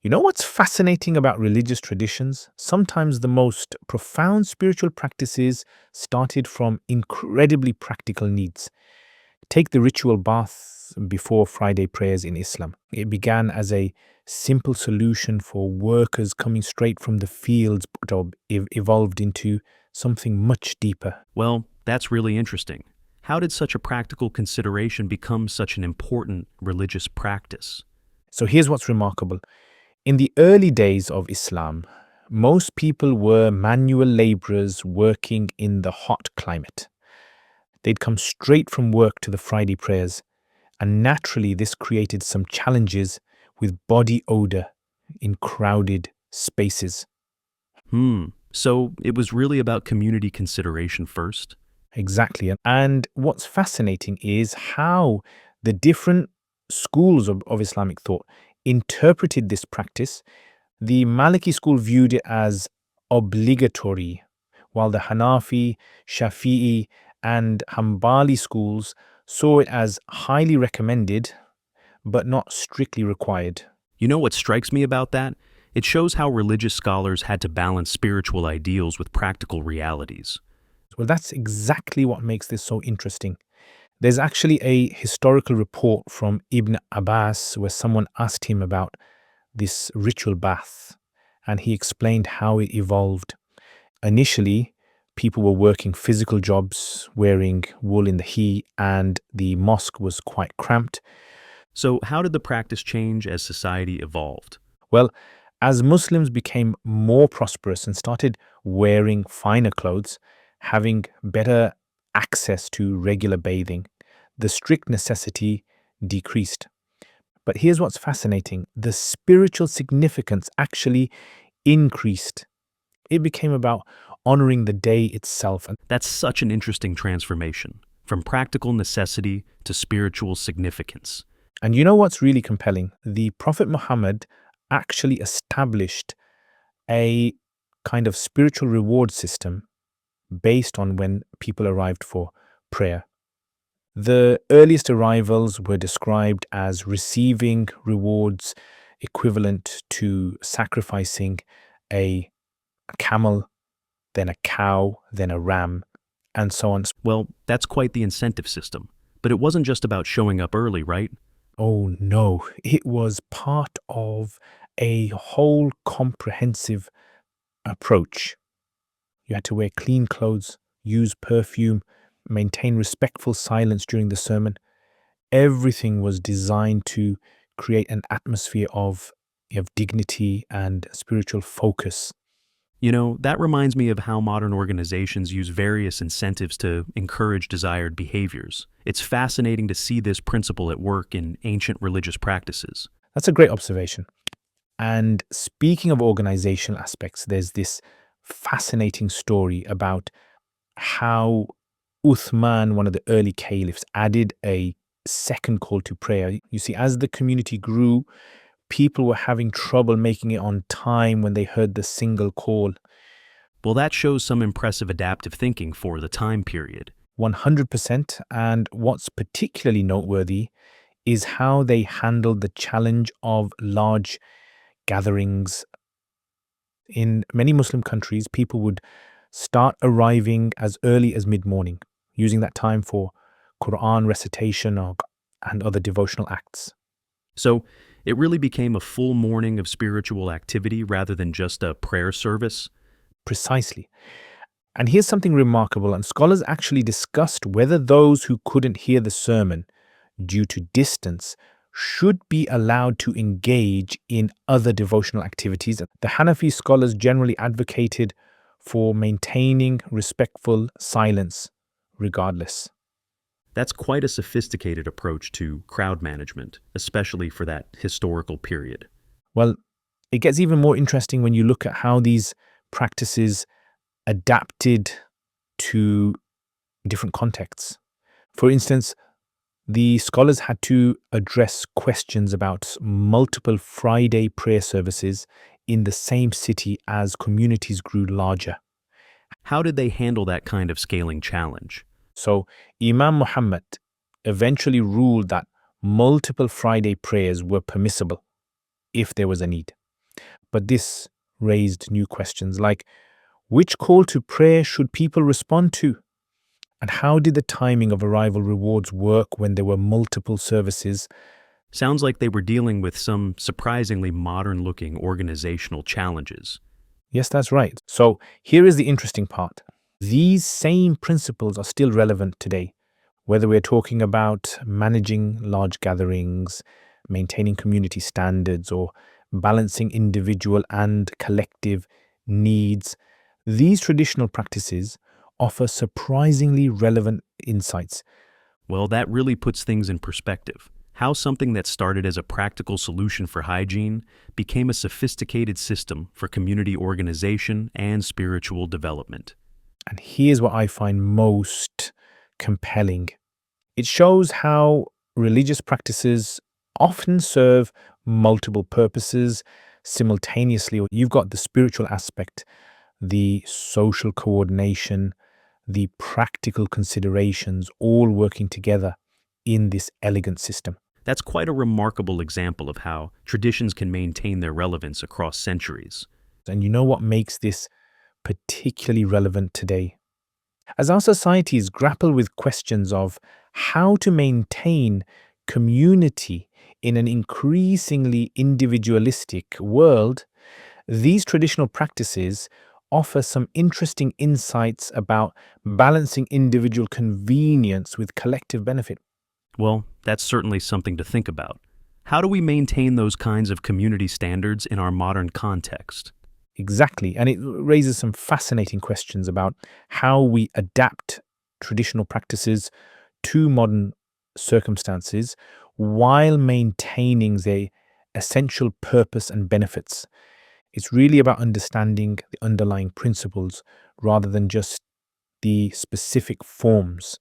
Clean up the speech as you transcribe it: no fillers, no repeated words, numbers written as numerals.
You know what's fascinating about religious traditions? Sometimes the most profound spiritual practices started from incredibly practical needs. Take the ritual bath before Friday prayers in Islam. It began as a simple solution for workers coming straight from the fields, but evolved into something much deeper. Well, that's really interesting. How did such a practical consideration become such an important religious practice? So here's what's remarkable. In the early days of Islam, most people were manual laborers working in the hot climate. They'd come straight from work to the Friday prayers, and naturally, this created some challenges with body odor in crowded spaces. So it was really about community consideration first? Exactly. And what's fascinating is how the different schools of Islamic thought interpreted this practice. The Maliki school viewed it as obligatory, while the Hanafi, Shafi'i, and Hanbali schools saw it as highly recommended but not strictly required. You know what strikes me about that? It shows how religious scholars had to balance spiritual ideals with practical realities. Well, that's exactly what makes this so interesting. There's actually a historical report from Ibn Abbas where someone asked him about this ritual bath, and he explained how it evolved. Initially, people were working physical jobs, wearing wool in the heat, and the mosque was quite cramped. So, how did the practice change as society evolved? Well, as Muslims became more prosperous and started wearing finer clothes, having better access to regular bathing, the strict necessity decreased. But here's what's fascinating: the spiritual significance actually increased. It became about honoring the day itself. That's such an interesting transformation, from practical necessity to spiritual significance. And you know what's really compelling? The Prophet Muhammad actually established a kind of spiritual reward system based on when people arrived for prayer. The earliest arrivals were described as receiving rewards equivalent to sacrificing a camel, then a cow, then a ram, and so on. Well, that's quite the incentive system. But it wasn't just about showing up early, right? Oh no, it was part of a whole comprehensive approach. You had to wear clean clothes, use perfume, maintain respectful silence during the sermon. Everything was designed to create an atmosphere of dignity and spiritual focus. You know, that reminds me of how modern organizations use various incentives to encourage desired behaviors. It's fascinating to see this principle at work in ancient religious practices. That's a great observation. And speaking of organizational aspects, there's this fascinating story about how Uthman, one of the early caliphs, added a second call to prayer. You see, as the community grew, people were having trouble making it on time when they heard the single call. Well, that shows some impressive adaptive thinking for the time period. 100%. And what's particularly noteworthy is how they handled the challenge of large gatherings. In many Muslim countries, people would start arriving as early as mid morning, using that time for Quran recitation and other devotional acts. So, it really became a full morning of spiritual activity rather than just a prayer service. Precisely. And here's something remarkable, and scholars actually discussed whether those who couldn't hear the sermon due to distance should be allowed to engage in other devotional activities. The Hanafi scholars generally advocated for maintaining respectful silence regardless. That's quite a sophisticated approach to crowd management, especially for that historical period. Well, it gets even more interesting when you look at how these practices adapted to different contexts. For instance, the scholars had to address questions about multiple Friday prayer services in the same city as communities grew larger. How did they handle that kind of scaling challenge? So, Imam Muhammad eventually ruled that multiple Friday prayers were permissible if there was a need. But this raised new questions like which call to prayer should people respond to? And how did the timing of arrival rewards work when there were multiple services? Sounds like they were dealing with some surprisingly modern-looking organizational challenges. Yes, that's right. So here is the interesting part. These same principles are still relevant today, whether we're talking about managing large gatherings, maintaining community standards, or balancing individual and collective needs. These traditional practices offer surprisingly relevant insights. Well, that really puts things in perspective. How something that started as a practical solution for hygiene became a sophisticated system for community organization and spiritual development. And here's what I find most compelling. It shows how religious practices often serve multiple purposes simultaneously. You've got the spiritual aspect, the social coordination, the practical considerations all working together in this elegant system. That's quite a remarkable example of how traditions can maintain their relevance across centuries. And you know what makes this particularly relevant today? As our societies grapple with questions of how to maintain community in an increasingly individualistic world, these traditional practices offer some interesting insights about balancing individual convenience with collective benefit. Well, that's certainly something to think about. How do we maintain those kinds of community standards in our modern context? Exactly. And it raises some fascinating questions about how we adapt traditional practices to modern circumstances while maintaining their essential purpose and benefits. It's really about understanding the underlying principles rather than just the specific forms.